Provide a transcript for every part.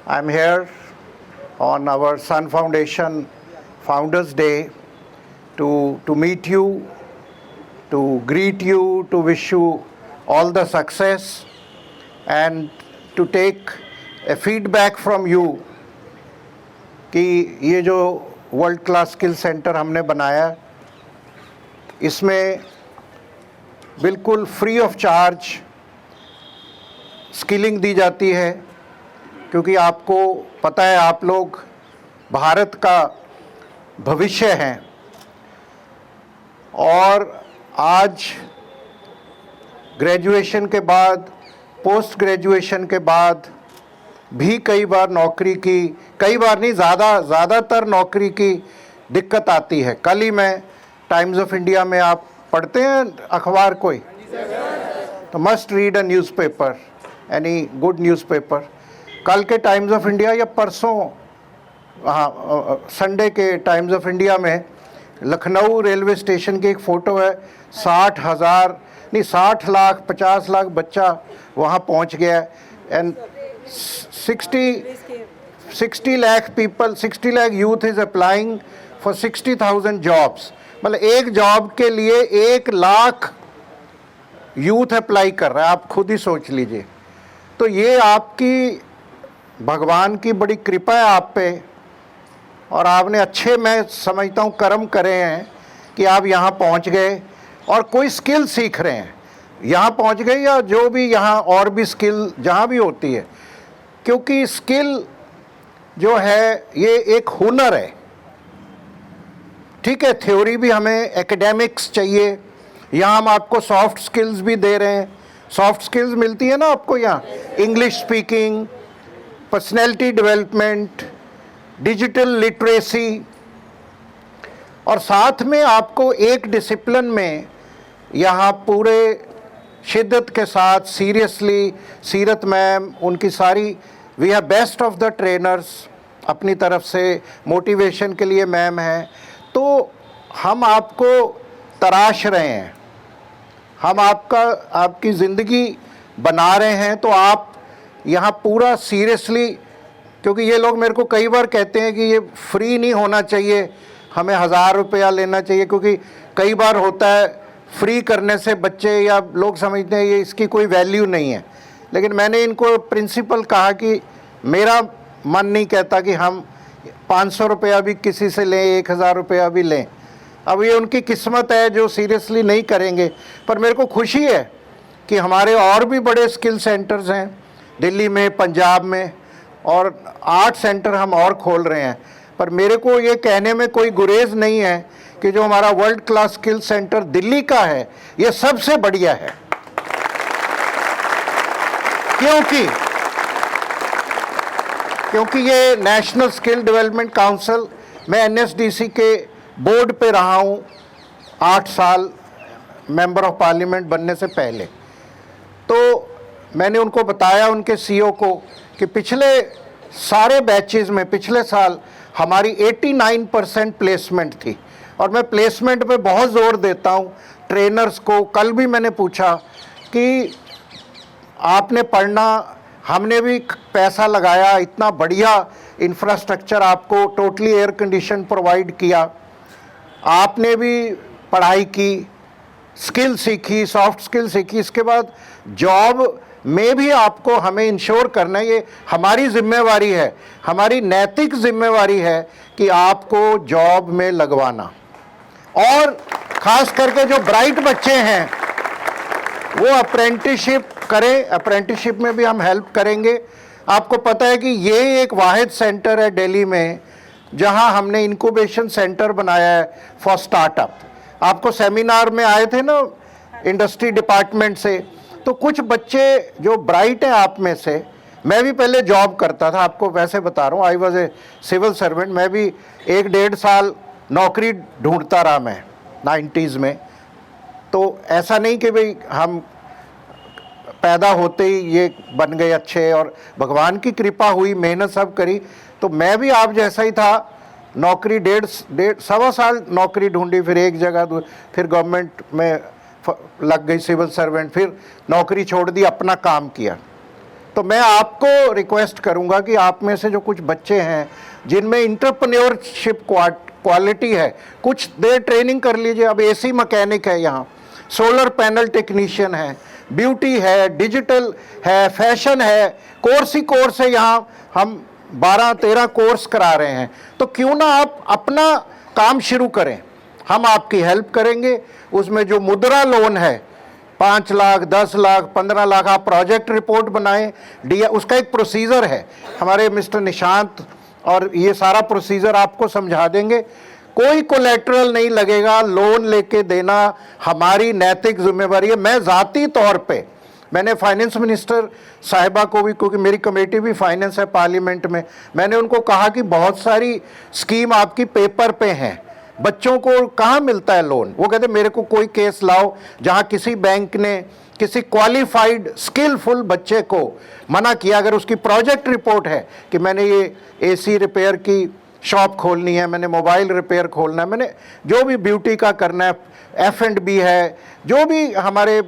I'm here on our Sun Foundation Founders Day to meet you, to greet you, to wish you all the success and to take a feedback from you कि ये जो world class skill centre हमने बनाया इसमें बिल्कुल free of charge skilling दी जाती है, क्योंकि आपको पता है आप लोग भारत का भविष्य हैं और आज ग्रेजुएशन के बाद, पोस्ट ग्रेजुएशन के बाद भी कई बार नौकरी की, कई बार नहीं ज़्यादातर नौकरी की दिक्कत आती है। कल ही मैं टाइम्स ऑफ इंडिया में, आप पढ़ते हैं अखबार कोई, तो must read a newspaper, any good newspaper. कल के टाइम्स ऑफ इंडिया या परसों, हाँ संडे के टाइम्स ऑफ इंडिया में लखनऊ रेलवे स्टेशन की एक फ़ोटो है। 60 लाख 50 लाख बच्चा वहाँ पहुँच गया and 60 lakh people, 60 lakh youth is applying for 60,000 jobs. मतलब एक जॉब के लिए 1 लाख यूथ अप्लाई कर रहा है, आप खुद ही सोच लीजिए। तो ये आपकी, भगवान की बड़ी कृपा है आप पे, और आपने अच्छे, मैं समझता हूँ, कर्म करे हैं कि आप यहाँ पहुँच गए और कोई स्किल सीख रहे हैं, यहाँ पहुँच गए, या जो भी यहाँ और भी स्किल जहाँ भी होती है, क्योंकि स्किल जो है ये एक हुनर है। ठीक है, थ्योरी भी हमें, एकेडमिक्स चाहिए, यहाँ हम आपको सॉफ्ट स्किल्स भी दे रहे हैं। सॉफ्ट स्किल्स मिलती है ना आपको यहाँ, English speaking, personality development, digital literacy, और साथ में आपको एक डिसिप्लिन में यहाँ पूरे शिद्दत के साथ, सीरियसली, सीरत मैम, उनकी सारी, we have best of the trainers अपनी तरफ से, मोटिवेशन के लिए मैम हैं। तो हम आपको तराश रहे हैं, हम आपकी ज़िंदगी बना रहे हैं, तो आप यहाँ पूरा सीरियसली, क्योंकि ये लोग मेरे को कई बार कहते हैं कि ये फ्री नहीं होना चाहिए, हमें 1000 रुपया लेना चाहिए, क्योंकि कई बार होता है फ्री करने से बच्चे या लोग समझते हैं ये इसकी कोई वैल्यू नहीं है। लेकिन मैंने इनको प्रिंसिपल कहा कि मेरा मन नहीं कहता कि हम 500 रुपया भी किसी से लें, 1000 रुपया भी लें। अब ये उनकी किस्मत है जो सीरियसली नहीं करेंगे, पर मेरे को खुशी है कि हमारे और भी बड़े स्किल सेंटर्स हैं दिल्ली में, पंजाब में, और 8 सेंटर हम और खोल रहे हैं। पर मेरे को ये कहने में कोई गुरेज नहीं है कि जो हमारा world class skill centre Delhi का है ये सबसे बढ़िया है, क्योंकि ये नेशनल स्किल डेवलपमेंट काउंसिल, मैं एनएसडीसी के बोर्ड पे रहा हूँ 8 साल, मेंबर ऑफ पार्लियामेंट बनने से पहले। तो मैंने उनको बताया, उनके सीईओ को, कि पिछले सारे बैचेस में पिछले साल हमारी 89% प्लेसमेंट थी, और मैं प्लेसमेंट पे बहुत ज़ोर देता हूँ ट्रेनर्स को। कल भी मैंने पूछा कि आपने पढ़ना, हमने भी पैसा लगाया, इतना बढ़िया इंफ्रास्ट्रक्चर आपको टोटली एयर कंडीशन प्रोवाइड किया, आपने भी पढ़ाई की, स्किल सीखी, सॉफ्ट स्किल सीखी, इसके बाद जॉब में भी आपको हमें इंश्योर करना है, ये हमारी जिम्मेवारी है, हमारी नैतिक जिम्मेवारी है कि आपको जॉब में लगवाना। और ख़ास करके जो ब्राइट बच्चे हैं वो अप्रेंटिसशिप करें, अप्रेंटिसशिप में भी हम हेल्प करेंगे। आपको पता है कि ये एक वाहिद सेंटर है दिल्ली में जहां हमने इंक्यूबेशन सेंटर बनाया है फॉर स्टार्टअप। आपको सेमिनार में आए थे ना इंडस्ट्री डिपार्टमेंट से, तो कुछ बच्चे जो ब्राइट हैं आप में से, मैं भी पहले जॉब करता था, आपको वैसे बता रहा हूँ, I was a civil servant, मैं भी 1-1.5 साल नौकरी ढूंढता रहा मैं 90s में। तो ऐसा नहीं कि भाई हम पैदा होते ही ये बन गए अच्छे, और भगवान की कृपा हुई, मेहनत सब करी। तो मैं भी आप जैसा ही था, नौकरी 1.5-1.25 साल नौकरी ढूंढी, फिर एक जगह, फिर गवर्नमेंट में लग गई सिविल सर्वेंट, फिर नौकरी छोड़ दी, अपना काम किया। तो मैं आपको रिक्वेस्ट करूंगा कि आप में से जो कुछ बच्चे हैं जिनमें इंटरप्रेन्योरशिप क्वालिटी है, कुछ देर ट्रेनिंग कर लीजिए। अब एसी मैकेनिक है यहाँ, सोलर पैनल टेक्नीशियन है, ब्यूटी है, डिजिटल है, फैशन है, कोर्स ही कोर्स है। यहाँ हम 12-13 कोर्स करा रहे हैं। तो क्यों ना आप अपना काम शुरू करें, हम आपकी हेल्प करेंगे। उसमें जो मुद्रा लोन है 5 लाख, 10 लाख, 15 लाख, आप प्रोजेक्ट रिपोर्ट बनाएं। उसका एक प्रोसीजर है, हमारे मिस्टर निशांत और ये सारा प्रोसीजर आपको समझा देंगे। कोई कोलेटरल नहीं लगेगा, लोन लेके देना हमारी नैतिक जिम्मेवारी है। मैं ज़ाती तौर पे मैंने फाइनेंस मिनिस्टर साहिबा को भी, क्योंकि मेरी कमेटी भी फाइनेंस है पार्लियामेंट में, मैंने उनको कहा कि बहुत सारी स्कीम आपकी पेपर पे हैं, बच्चों को कहाँ मिलता है लोन। वो कहते मेरे को कोई केस लाओ जहाँ किसी बैंक ने किसी क्वालिफाइड स्किलफुल बच्चे को मना किया, अगर उसकी प्रोजेक्ट रिपोर्ट है कि मैंने ये एसी रिपेयर की शॉप खोलनी है, मैंने मोबाइल रिपेयर खोलना है, मैंने जो भी ब्यूटी का करना है, F&B है, जो भी हमारे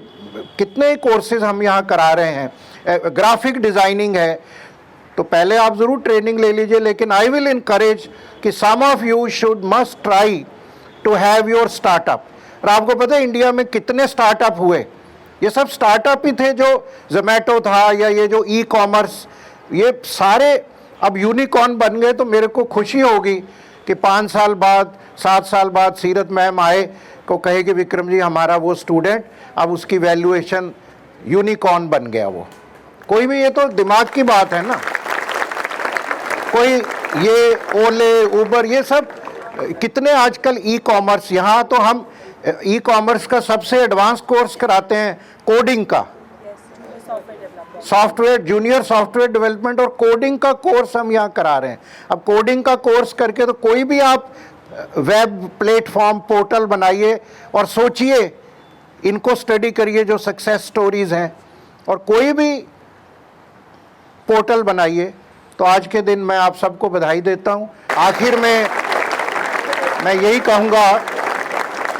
कितने कोर्सेज हम यहाँ करा रहे हैं, ग्राफिक डिज़ाइनिंग है, तो पहले आप ज़रूर ट्रेनिंग ले लीजिए। लेकिन आई विल इनकरेज कि some of you should must try to have your startup. और आपको पता है इंडिया में कितने स्टार्टअप हुए, ये सब स्टार्टअप ही थे। जो जोमेटो था या ये जो ई कॉमर्स, ये सारे अब यूनिकॉर्न बन गए। तो मेरे को खुशी होगी कि 5 साल बाद, 7 साल बाद सीरत मैम आए को कहे कि विक्रम जी हमारा वो स्टूडेंट अब उसकी वैल्यूएशन यूनिकॉर्न बन गया। वो कोई भी, ये तो दिमाग की बात है ना। कोई ये ओले, उबर, ये सब कितने आजकल ई कॉमर्स, यहाँ तो हम ई कॉमर्स का सबसे एडवांस कोर्स कराते हैं कोडिंग का, सॉफ्टवेयर, जूनियर सॉफ्टवेयर डेवलपमेंट और कोडिंग का कोर्स हम यहाँ करा रहे हैं। अब कोडिंग का कोर्स करके तो कोई भी आप वेब प्लेटफॉर्म, पोर्टल बनाइए और सोचिए, इनको स्टडी करिए जो सक्सेस स्टोरीज हैं, और कोई भी पोर्टल बनाइए। तो आज के दिन मैं आप सबको बधाई देता हूँ। आखिर में मैं यही कहूँगा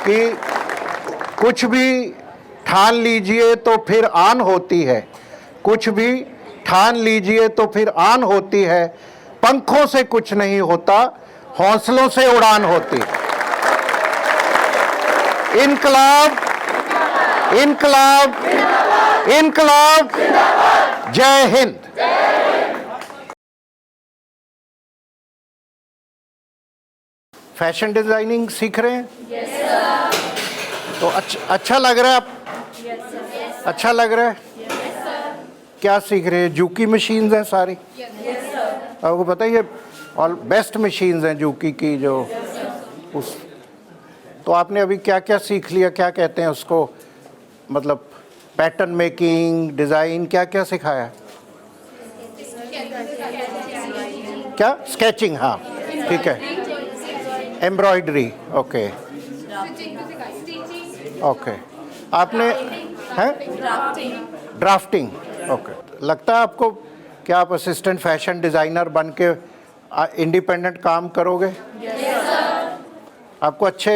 कि कुछ भी ठान लीजिए तो फिर आन होती है, कुछ भी ठान लीजिए तो फिर आन होती है। पंखों से कुछ नहीं होता, हौसलों से उड़ान होती है। इनकलाब, इनकलाब, इनकलाब, जय हिंद। फैशन डिजाइनिंग सीख रहे हैं? yes, sir. तो अच्छा लग रहा है आप? yes, sir. अच्छा लग रहा है? yes, sir. क्या सीख रहे हैं? जूकी मशीन्स हैं सारी? yes, sir. आपको पता है ये ऑल बेस्ट मशीन्स हैं जूकी की, जो yes, उस तो आपने अभी क्या क्या सीख लिया? क्या कहते हैं उसको, मतलब पैटर्न मेकिंग, डिज़ाइन, क्या क्या सिखाया? क्या? स्केचिंग, हाँ ठीक है। Embroidery, okay okay. आपने हैं ड्राफ्टिंग, ओके। लगता है आपको कि आप असिस्टेंट फैशन डिज़ाइनर बन के इंडिपेंडेंट काम करोगे? आपको अच्छे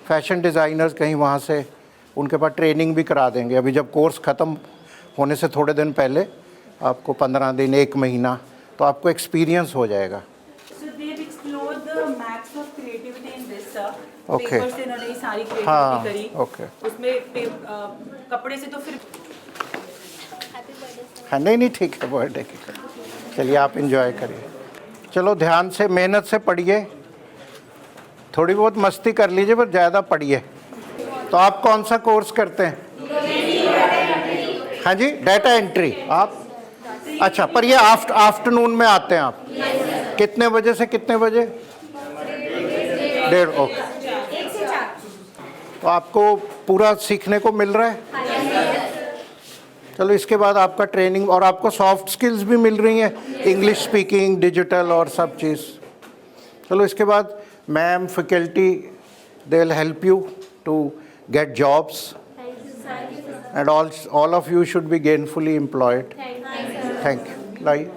फैशन डिज़ाइनर्स कहीं वहाँ से उनके पास ट्रेनिंग भी करा देंगे। अभी जब कोर्स ख़त्म होने से थोड़े दिन पहले आपको 15 दिन, 1 महीना, तो आपको एक्सपीरियंस हो जाएगा। ओके, हाँ ओके। उसमें कपड़े से तो फिर हाँ, नहीं ठीक है, बर्थडे की। चलिए आप इंजॉय करिए। चलो ध्यान से, मेहनत से पढ़िए, थोड़ी बहुत मस्ती कर लीजिए पर ज़्यादा पढ़िए। तो आप कौन सा कोर्स करते हैं? हाँ जी, डाटा एंट्री। आप अच्छा, पर ये आफ्टरनून में आते हैं आप? कितने बजे से कितने बजे? 1:30, ओके। तो आपको पूरा सीखने को मिल रहा है? चलो इसके बाद आपका ट्रेनिंग, और आपको सॉफ्ट स्किल्स भी मिल रही हैं, इंग्लिश स्पीकिंग, डिजिटल और सब चीज़। चलो इसके बाद ma'am, faculty, they will help you to get jobs and all of you should be gainfully employed. Thank you. लाइए,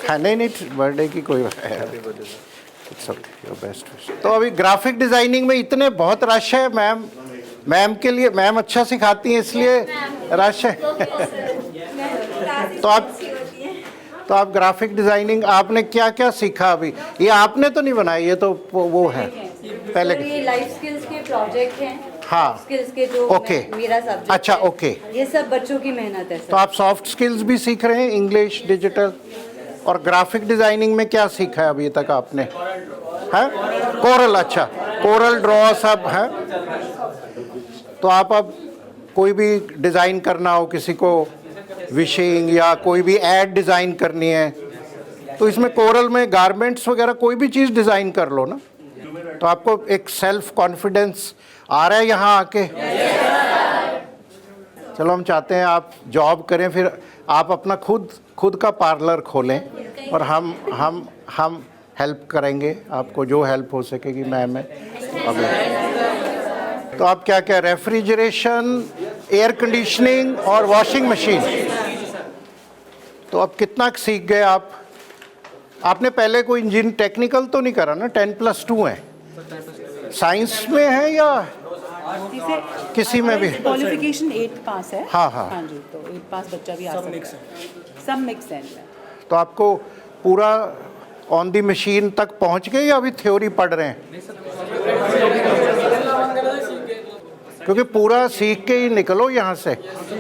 हाँ नहीं बर्थडे की कोई इट्स ओके, योर बेस्ट। तो अभी ग्राफिक डिज़ाइनिंग में इतने बहुत रश है मैम के लिए। मैम अच्छा सिखाती हैं इसलिए रश है। तो आप तो आप ग्राफिक डिजाइनिंग आपने क्या क्या सीखा अभी? ये आपने तो नहीं बनाई, ये तो वो है पहले सर, ये लाइफ स्किल्स के प्रोजेक्ट हैं। हाँ। स्किल्स के जो ओके। मेरा सब्जेक्ट अच्छा, है। ओके। ये सब बच्चों की मेहनत है तो सर। आप सॉफ्ट स्किल्स भी सीख रहे हैं, इंग्लिश, डिजिटल और ग्राफिक डिजाइनिंग में क्या सीखा है अभी तक आपने? है कोरल, अच्छा कोरल ड्रॉ सब है। तो आप अब कोई भी डिज़ाइन करना हो, किसी को विशिंग या कोई भी एड डिज़ाइन करनी है, तो इसमें कोरल में गारमेंट्स वगैरह कोई भी चीज़ डिज़ाइन कर लो ना, तो आपको एक सेल्फ कॉन्फिडेंस आ रहा है यहाँ आके। चलो हम चाहते हैं आप जॉब करें, फिर आप अपना खुद का पार्लर खोलें और हम हेल्प करेंगे आपको, जो हेल्प हो सकेगी मैम है अभी। तो आप क्या क्या रेफ्रिजरेशन, एयर कंडीशनिंग और वॉशिंग मशीन, तो अब कितना सीख गए आप? आपने पहले कोई इंजीनियर टेक्निकल तो नहीं करा ना? 10+2 है, साइंस में है या किसी में भी? क्वालिफिकेशन 8 पास है। हाँ, हाँ। हाँ जी, तो 8 पास बच्चा भी आ सकता है। सब मिक्स है। तो आपको पूरा ऑन दी मशीन तक पहुंच गए या अभी थ्योरी पढ़ रहे हैं? क्योंकि पूरा सीख के ही निकलो यहाँ से।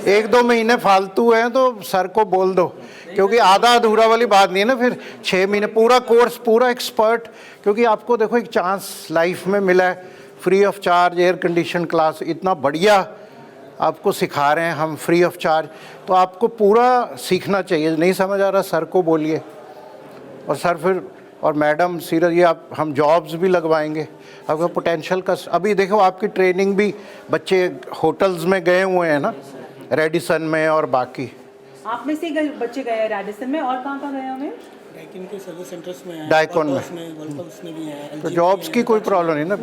1-2 महीने फालतू हैं तो सर को बोल दो, क्योंकि आधा अधूरा वाली बात नहीं है ना। फिर 6 महीने पूरा कोर्स, पूरा एक्सपर्ट, क्योंकि आपको देखो एक चांस लाइफ में मिला है, free of charge air condition class, इतना बढ़िया आपको सिखा रहे हैं हम फ्री ऑफ चार्ज, तो आपको पूरा सीखना चाहिए। नहीं समझ आ रहा सर को बोलिए, और सर फिर और मैडम सीरियस, ये आप हम जॉब्स भी लगवाएंगे आपका पोटेंशियल का। अभी देखो आपकी ट्रेनिंग भी बच्चे होटल्स में गए हुए हैं ना, रेडिसन में और बाकी। आप में से बच्चे गए हैं रेडिसन में, और कहाँ गए हमें? डाइकिन के सर्विस सेंटर्स में है, डाइकॉन में। वर्ल्डकप्स में भी है। तो जॉब्स की कोई प्रॉब्लम नहीं ना,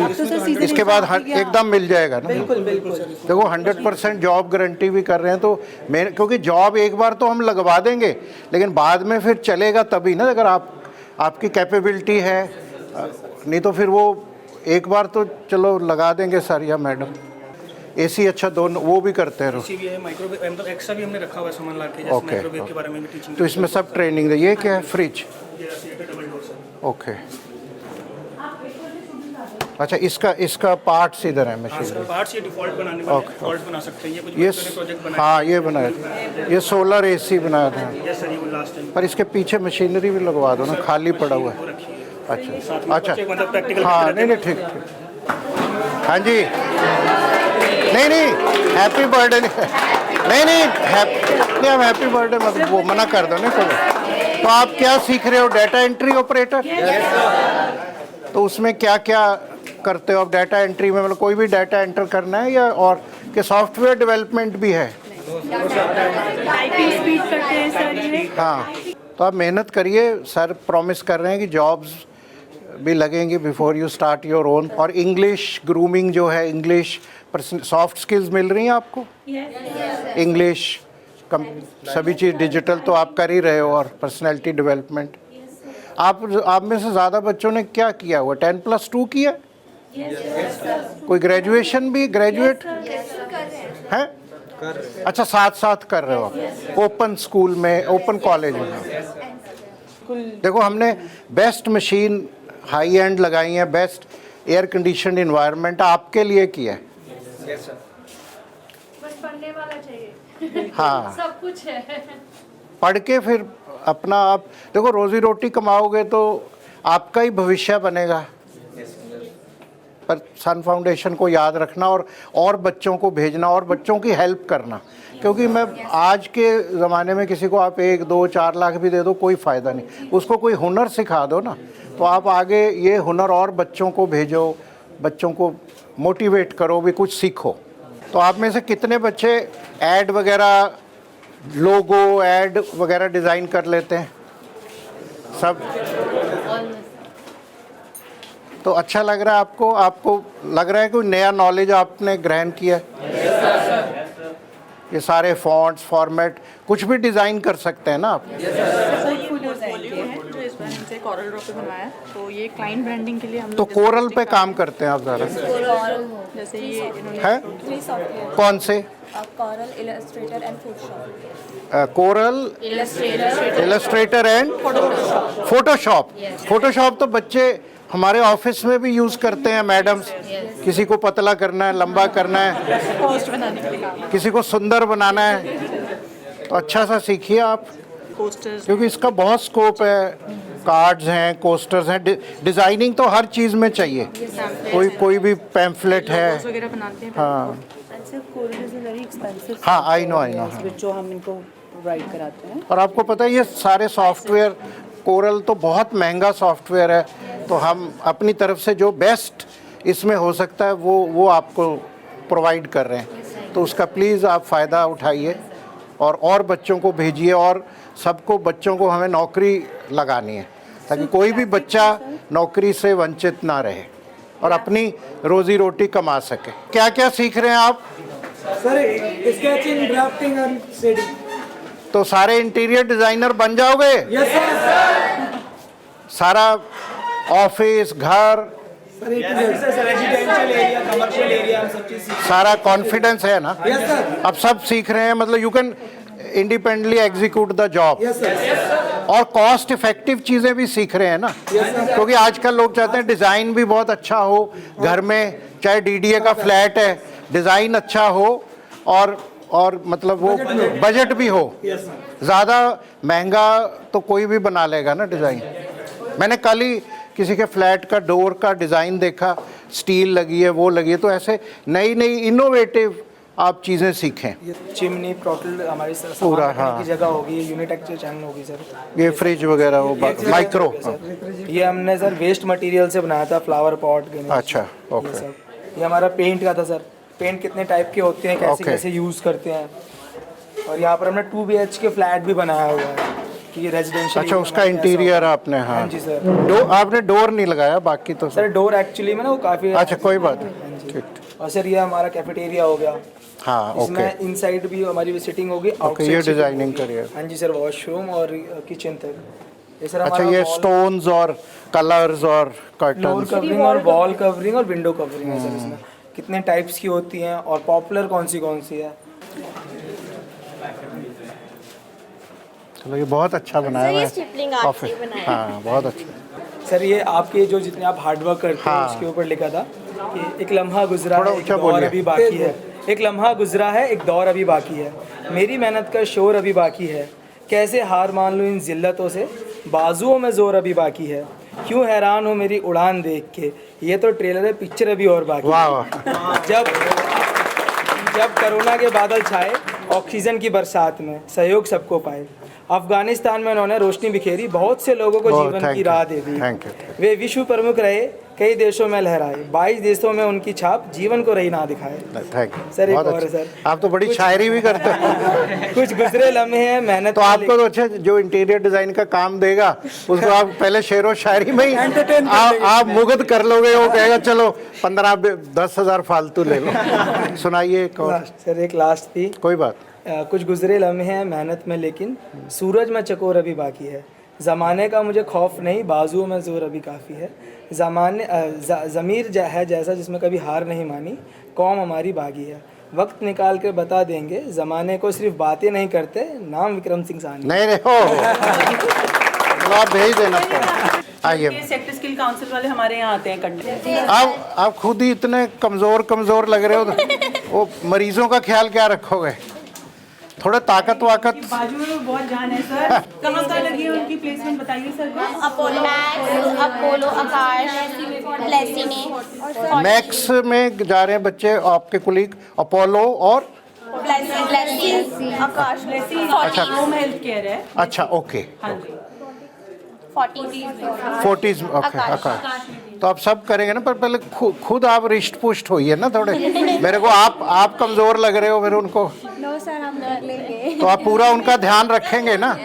अब तो सर सीधे इसके बाद इंसान की क्या- एकदम मिल जाएगा ना। बिल्कुल बिल्कुल। देखो 100% जॉब गारंटी भी कर रहे हैं, तो मैं, क्योंकि जॉब एक बार तो हम लगवा देंगे, लेकिन बाद में फिर चलेगा तभी ना, अगर आपकी कैपेबिलिटी है। नहीं तो फिर वो एक बार तो चलो लगा देंगे सर या मैडम। एसी अच्छा, दोनों वो भी करते रहो। एसी भी है, माइक्रोवेव मतलब एक्स्ट्रा भी हमने रखा हुआ है सामान लाके, जैसे ओके। माइक्रोवेव के बारे में भी टीचिंग। तो इसमें सब ट्रेनिंग है। ये क्या है? Fridge. Double door sir. Okay. अच्छा, इसका पार्ट्स इधर है मशीन। पार्ट्स ये डिफॉल्ट बनाने वाले ओके। डिफॉल्ट बना सकते हैं। ये कुछ ये बच्चों ने प्रोजेक्ट बनाया। हाँ, ये बनाया था, ये सोलर एसी बनाया था। यस सर, ये वो लास्ट टाइम पर इसके पीछे मशीनरी भी लगवा दो ना, खाली पड़ा हुआ है। अच्छा अच्छा, मतलब प्रैक्टिकल। हाँ, नहीं ठीक ठीक। हाँ जी, नहीं हैप्पी बर्थडे नहीं हम हैप्पी बर्थडे मतलब वो मना कर दो ना कोई। तो आप क्या सीख रहे हो? Data entry operator. तो उसमें क्या क्या करते हो आप डाटा एंट्री में? मतलब कोई भी डाटा एंटर करना है या और के सॉफ्टवेयर डेवलपमेंट भी है? टाइपिंग स्पीड करते हैं सर ये। हाँ, तो आप मेहनत करिए, सर प्रॉमिस कर रहे हैं कि जॉब्स भी लगेंगी before you start your own. और इंग्लिश ग्रूमिंग जो है, इंग्लिश सॉफ्ट स्किल्स मिल रही हैं आपको? इंग्लिश सभी चीज़ डिजिटल तो आप कर ही रहे हो, और पर्सनैलिटी डेवलपमेंट। आप में से ज़्यादा बच्चों ने क्या किया हुआ? 10+2 किया? कोई ग्रेजुएशन भी, ग्रेजुएट है? अच्छा, साथ कर रहे हो आप ओपन स्कूल में, ओपन कॉलेज में। देखो हमने बेस्ट मशीन हाई एंड लगाई है, बेस्ट एयर कंडीशन इन्वायरमेंट आपके लिए किया है। बस पढ़ने वाला चाहिए। हाँ, सब कुछ है। पढ़ के फिर अपना आप देखो रोजी रोटी कमाओगे तो आपका ही भविष्य बनेगा। पर सन फाउंडेशन को याद रखना और बच्चों को भेजना और बच्चों की हेल्प करना, क्योंकि मैं आज के ज़माने में किसी को आप 1, 2, 4 लाख भी दे दो कोई फ़ायदा नहीं, उसको कोई हुनर सिखा दो ना, तो आप आगे ये हुनर और बच्चों को भेजो, बच्चों को मोटिवेट करो भी कुछ सीखो। तो आप में से कितने बच्चे ऐड वगैरह, लोगो ऐड वगैरह डिज़ाइन कर लेते हैं? सब? तो अच्छा लग रहा है आपको लग रहा है कोई नया नॉलेज आपने ग्रहण किया? ये सारे फॉन्ट्स, फॉर्मेट कुछ भी डिज़ाइन कर सकते हैं ना आप? पोर्टफोलियो डिजाइन किए हैं जो इस बार हमसे कोरल ड्रॉ पे बनवाया है। तो ये क्लाइंट ब्रांडिंग के लिए हम तो कोरल पे काम करते हैं आप ज़रा, जैसे ये इन्होंने है कौन से? Coral, Illustrator and Photoshop. Coral, Illustrator and Photoshop. Photoshop तो बच्चे हमारे ऑफिस में भी यूज़ करते हैं मैडम्स, किसी को पतला करना है, लंबा करना है, पोस्ट बनाने के लिए काम, किसी को सुंदर बनाना है, तो अच्छा सा सीखिए आप, पोस्टर्स क्योंकि इसका बहुत स्कोप है। कार्ड्स हैं, कोस्टर्स हैं, डिज़ाइनिंग तो हर चीज़ में चाहिए। कोई भी पैम्फलेट है। वगैरह बनाते हैं। हाँ sir coral is very expensive, हाँ, आई नो जो हम इनको प्रोवाइड कराते हैं। और आपको पता है ये सारे सॉफ्टवेयर, कोरल तो बहुत महंगा सॉफ्टवेयर है, तो हम अपनी तरफ से जो बेस्ट इसमें हो सकता है वो आपको प्रोवाइड कर रहे हैं। तो उसका प्लीज़ आप फ़ायदा उठाइए और बच्चों को भेजिए, और सबको बच्चों को हमें नौकरी लगानी है, ताकि कोई भी बच्चा नौकरी से वंचित ना रहे और अपनी रोज़ी रोटी कमा सके। क्या क्या सीख रहे हैं आप? सर स्केचिंग, ड्राफ्टिंग और शेडिंग। तो सारे इंटीरियर डिज़ाइनर बन जाओगे? Yes sir. सारा ऑफिस, घर, sir residential area, commercial area, हम सब चीज सारा कॉन्फिडेंस है ना? Yes sir. अब सब सीख रहे हैं, मतलब you can independently execute the job, yes sir. और कॉस्ट इफेक्टिव चीज़ें भी सीख रहे हैं ना, क्योंकि आजकल लोग चाहते हैं डिज़ाइन भी बहुत अच्छा हो घर में, चाहे डीडीए का फ्लैट है, डिज़ाइन अच्छा हो और मतलब वो बजट भी हो। ज़्यादा महंगा तो कोई भी बना लेगा ना डिज़ाइन। मैंने कल ही किसी के फ्लैट का डोर का डिज़ाइन देखा, स्टील लगी है, वो लगी है, तो ऐसे नई नई इनोवेटिव आप चीज़ें सीखें। चिमनी, प्रोटल हमारी पूरा, हाँ। की जगह होगी, यूनिटेक चैनल होगी सर। ये फ्रिज वगैरह वो माइक्रो, ये हमने सर वेस्ट मटेरियल से बनाया था, फ्लावर पॉट। अच्छा, ओके। ये हमारा पेंट का था सर। पेंट कितने टाइप के होते हैं, कैसे Okay. कैसे यूज़ करते हैं। और यहाँ पर हमने 2 BHK फ्लैट भी बनाया हुआ है कि ये रेजिडेंशियल। अच्छा, उसका इंटीरियर आपने, हाँ हाँ जी सर। आपने डोर नहीं लगाया, बाकी तो सर डोर एक्चुअली में ना वो काफ़ी। अच्छा, कोई बात नहीं, ठीक। और सर ये हमारा कैफेटेरिया हो गया। हाँ, ओके इसमें इनसाइड भी हमारी सिटिंग होगी, ओके, आउटसाइड ये सिटिंग डिजाइनिंग होगी। करिए। हाँ जी सर, वॉशरूम और किचन तक। ये सर अच्छा, हमारा ये wall- स्टोन्स और कलर्स और फ्लोर कर्टन्स। कवरिंग और वॉल कवरिंग और विंडो कवरिंग है सर। इसमें कितने टाइप्स की होती हैं और पॉपुलर कौन सी है। चलो, ये बहुत अच्छा बनाया है ऑफिस। हाँ, बहुत अच्छा। सर ये आपके जो जितने आप हार्डवर्क करते हैं हाँ। उसके ऊपर लिखा था कि एक लम्हा गुजरा थोड़ा है, एक ऊंचा दौर बोलिए। अभी बाकी है। एक लम्हा गुजरा है, एक दौर अभी बाकी है, मेरी मेहनत का शोर अभी बाकी है, कैसे हार मान लूँ इन जिल्लतों से, बाजुओं में जोर अभी बाकी है, क्यों हैरान हो मेरी उड़ान देख के, ये तो ट्रेलर है, पिक्चर अभी और बाकी वाह है। वाह। जब कोरोना के बादल छाए, ऑक्सीजन की बरसात में सहयोग सबको पाए, अफगानिस्तान में उन्होंने रोशनी बिखेरी, बहुत से लोगों को बहुत जीवन thank की you, राह दे दी। thank you। वे विश्व प्रमुख रहे, कई देशों में लहराए, 22 देशों में उनकी छाप, जीवन को रही ना दिखाए। थैंक यू सर, एक बहुत और है अच्छा। सर। आप तो बड़ी शायरी भी करते हो। कुछ गुजरे लम्हे हैं मेहनत तो आपको तो अच्छा, जो इंटीरियर डिजाइन का काम देगा उसको आप पहले शेरो शायरी में ही आप मुग्ध कर लोगे, वो कहेगा चलो 15-10 हज़ार फालतू ले लो। सुनाइए एक और। सर एक लास्ट थी। कोई बात। कुछ गुजरे लम्हे हैं मेहनत में, लेकिन सूरज में चकोर अभी बाकी है, ज़माने का मुझे खौफ नहीं, बाजुओं में जोर अभी काफ़ी है, ज़मीर है जैसा जिसमें कभी हार नहीं मानी, कौम हमारी बागी है, वक्त निकाल कर बता देंगे ज़माने को, सिर्फ बातें नहीं करते, नाम विक्रम सिंह सानी। नहीं रे हो, चलो आप भेज देना। आइए, सेक्टर स्किल काउंसिल वाले हमारे यहाँ आते हैं करने। आप खुद ही इतने कमज़ोर लग रहे हो, तो वो मरीजों का ख्याल क्या रखोगे? थोड़ा ताकत वाकत। बाजू में बहुत जान है सर। कहाँ कहाँ लगी है उनकी प्लेसमेंट बताइए सर। अपोलो, अपोलो, आकाश, ब्लेसिने, मैक्स में जा रहे हैं बच्चे, आपके कुलीग अपोलो और ब्लेसिंग, आकाश, ब्लेसिंग, अच्छा। होम हेल्थ केयर है। अच्छा, ओके, हाँ जी। 40s, ओके, आकाश। तो आप सब करेंगे ना, पर पहले खुद आप रिष्ट पुष्ट होइए ना थोड़े। मेरे को आप कमज़ोर लग रहे हो, फिर उनको। नो सर, हम कर लेंगे। तो आप पूरा उनका ध्यान रखेंगे ना,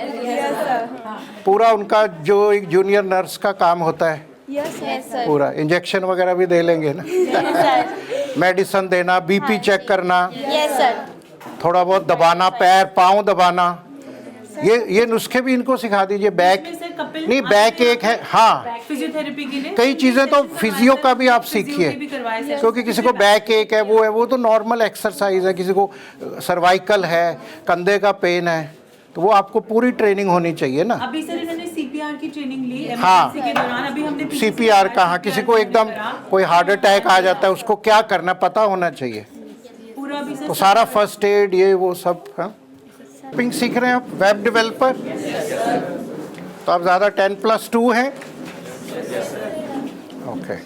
पूरा उनका जो एक जूनियर नर्स का काम होता है, यस सर, पूरा इंजेक्शन वगैरह भी दे लेंगे ना, मेडिसिन देना, बीपी चेक करना, यस सर, थोड़ा बहुत दबाना, पैर पाँव दबाना, ये नुस्खे भी इनको सिखा दीजिए। बैक इसमें से कपिल नहीं, बैक एक है, हाँ फिजियोथेरेपी के लिए कई चीज़ें तो फिजियो का भी आप सीखिए, भी करवाए सर। क्योंकि किसी को बैक एक है, वो तो नॉर्मल एक्सरसाइज है। किसी को सर्वाइकल है, कंधे का पेन है, तो वो आपको पूरी ट्रेनिंग होनी चाहिए ना। अभी सर इन्होंने सीपीआर की ट्रेनिंग ली हाँ। इमरजेंसी के दौरान। अभी हमने सीपीआर का, हाँ, किसी को एकदम कोई हार्ट अटैक आ जाता है, उसको क्या करना पता होना चाहिए। पूरा अभी तो सर सारा फर्स्ट एड ये वो सब। हाँ, पिंग सीख रहे हैं आप, वेब डेवलपर। तो आप ज़्यादा 10+2 हैं। ओके,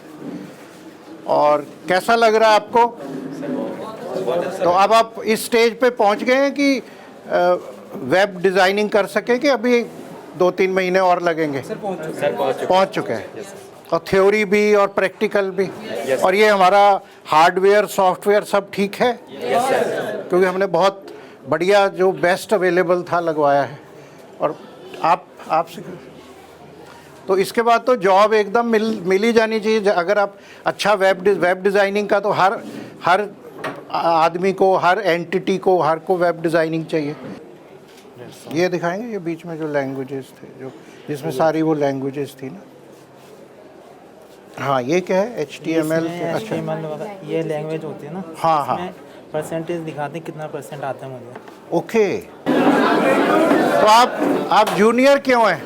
और कैसा लग रहा है आपको? तो अब आप इस स्टेज पे पहुंच गए हैं कि वेब डिज़ाइनिंग कर सकें, कि अभी 2-3 महीने और लगेंगे? पहुंच चुके हैं। और थ्योरी भी और प्रैक्टिकल भी। और ये हमारा हार्डवेयर सॉफ्टवेयर सब ठीक है? क्योंकि हमने बहुत बढ़िया जो बेस्ट अवेलेबल था लगवाया है। और आपसे तो इसके बाद तो जॉब एकदम मिल ही जानी चाहिए। अगर आप अच्छा वेब डिज़ाइनिंग का, तो हर आदमी को, हर एंटिटी को, हर को वेब डिज़ाइनिंग चाहिए। ये दिखाएंगे, ये बीच में जो लैंग्वेजेस थे, जो जिसमें सारी वो लैंग्वेजेस थी ना। हाँ, ये क्या है? HTML। अच्छा, ये लैंग्वेज होती है ना। हाँ हाँ, परसेंटेज दिखाते हैं कितना परसेंट आता है मुझे। ओके। तो आप जूनियर क्यों हैं?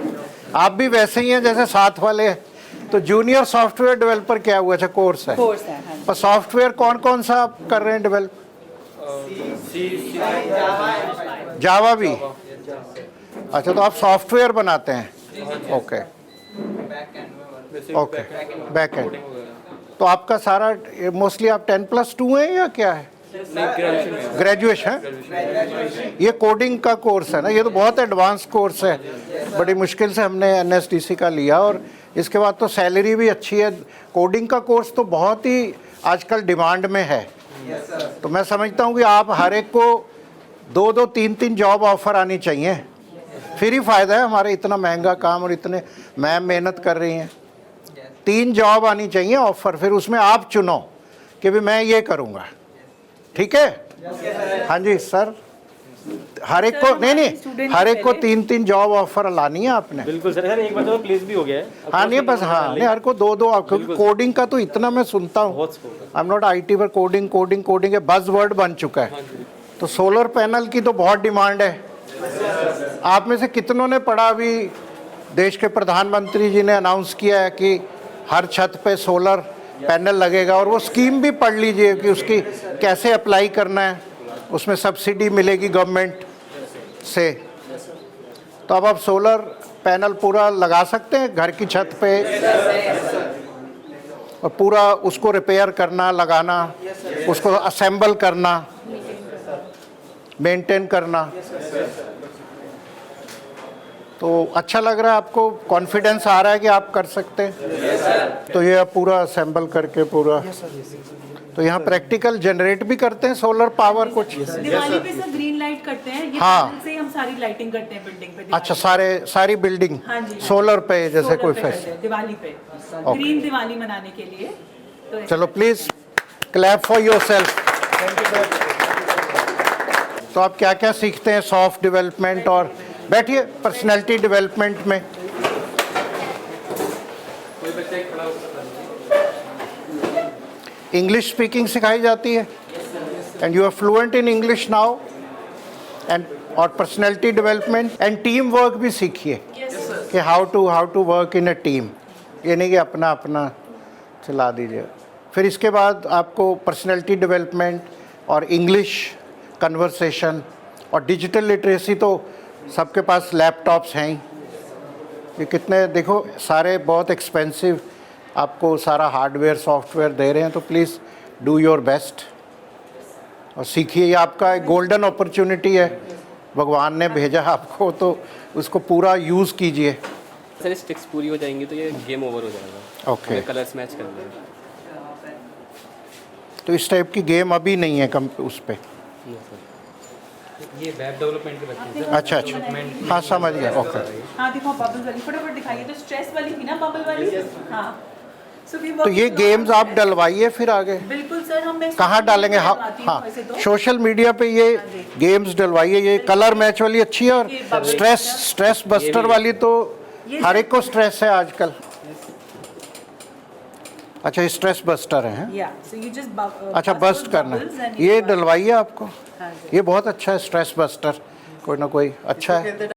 आप भी वैसे ही हैं जैसे साथ वाले हैं। तो जूनियर सॉफ्टवेयर डेवलपर क्या हुआ? अच्छा, कोर्स है। कोर्स है, हाँ जी। पर सॉफ्टवेयर कौन से आप कर रहे हैं डेवलप? जावा भी। अच्छा, तो आप सॉफ्टवेयर बनाते हैं। Okay okay, back and. तो आपका सारा मोस्टली आप 10+2 हैं या क्या है? ग्रेजुएशन है। ये कोडिंग का कोर्स है ना? ये तो बहुत एडवांस कोर्स है। बड़ी मुश्किल से हमने NSDC का लिया, और इसके बाद तो सैलरी भी अच्छी है। कोडिंग का कोर्स तो बहुत ही आजकल डिमांड में है। तो मैं समझता हूँ कि आप हर एक को 2-2, 3-3 जॉब ऑफर आनी चाहिए। फिर ही फ़ायदा है। हमारे इतना महंगा काम और इतने मैम मेहनत कर रही हैं। 3 जॉब आनी चाहिए ऑफर, फिर उसमें आप चुनो कि भी मैं ये करूँगा। ठीक है? हाँ जी सर। हर एक को नहीं, हर एक को 3-3 जॉब ऑफर लानी है आपने। बिल्कुल सर, एक बार तो प्लेस भी हो गया है। हाँ नहीं, बस हाँ नहीं, हर को 2-2, क्योंकि कोडिंग का तो इतना मैं सुनता हूँ। आई एम नॉट IT, पर कोडिंग ये बज़वर्ड बन चुका है। तो सोलर पैनल की तो बहुत डिमांड है। आप में से कितनों ने पढ़ा? अभी देश के प्रधानमंत्री जी ने अनाउंस किया है कि हर छत पे सोलर पैनल लगेगा, और वो स्कीम भी पढ़ लीजिए कि उसकी कैसे अप्लाई करना है। उसमें सब्सिडी मिलेगी गवर्नमेंट से। तो अब आप सोलर पैनल पूरा लगा सकते हैं घर की छत पे, और पूरा उसको रिपेयर करना, लगाना, उसको असेंबल करना, मेंटेन करना। तो अच्छा लग रहा है आपको? कॉन्फिडेंस आ रहा है कि आप कर सकते हैं? तो ये आप पूरा असेंबल करके पूरा। तो यहाँ प्रैक्टिकल जनरेट भी करते हैं सोलर पावर कुछ? दिवाली पे सर ग्रीन लाइट करते हैं। ये हाँ। पैनल से हम सारी लाइटिंग करते हैं बिल्डिंग पे। अच्छा, सारी बिल्डिंग हाँ जी, सोलर पे, जैसे सोलर कोई पे फेस्ट। करते हैं दिवाली पे, ग्रीन दिवाली मनाने के लिए। तो चलो प्लीज क्लैप फॉर योरसेल्फ। तो आप क्या क्या सीखते हैं सॉफ्ट डेवलपमेंट और बैठिए पर्सनैलिटी डेवलपमेंट में? इंग्लिश स्पीकिंग सिखाई जाती है, and you are fluent in English now, and और personality development and team work भी सीखिए कि how to work in a team. ये नहीं कि अपना अपना चला दीजिए। फिर इसके बाद आपको पर्सनैलिटी डेवलपमेंट और इंग्लिश कन्वर्सेशन और डिजिटल लिटरेसी। तो सबके पास लैपटॉप्स हैं ही। ये कितने देखो, सारे बहुत एक्सपेंसिव आपको सारा हार्डवेयर सॉफ्टवेयर दे रहे हैं। तो प्लीज़ डू योर बेस्ट और सीखिए। ये आपका एक गोल्डन अपॉर्चुनिटी है, भगवान ने भेजा आपको, तो उसको पूरा यूज़ कीजिए। सर स्टिक्स पूरी हो जाएंगी तो ये गेम ओवर हो जाएगा। ओके, कलर्स मैच कर लें। तो इस टाइप की गेम अभी नहीं है कम उस पर। ये वेब डेवलपमेंट के बच्चे। अच्छा, हाँ समझ गया। ओके, हाँ देखो बबल वाली फटाफट दिखाइए। तो स्ट्रेस वाली थी ना बबल वाली? हाँ So we तो work ये with गेम्स आप डलवाइए फिर आगे बिल्कुल सर हम मैं कहाँ डालेंगे? हाँ हाँ सोशल मीडिया पे ये गेम्स डलवाइए। ये कलर मैच वाली अच्छी है, और स्ट्रेस बस्टर वाली तो हर एक को स्ट्रेस है आजकल। अच्छा ये स्ट्रेस बस्टर है हैं? या सो यू जस्ट अच्छा बस्ट करना है, ये डलवाइए आपको। ये बहुत अच्छा है स्ट्रेस बस्टर, कोई ना कोई अच्छा है।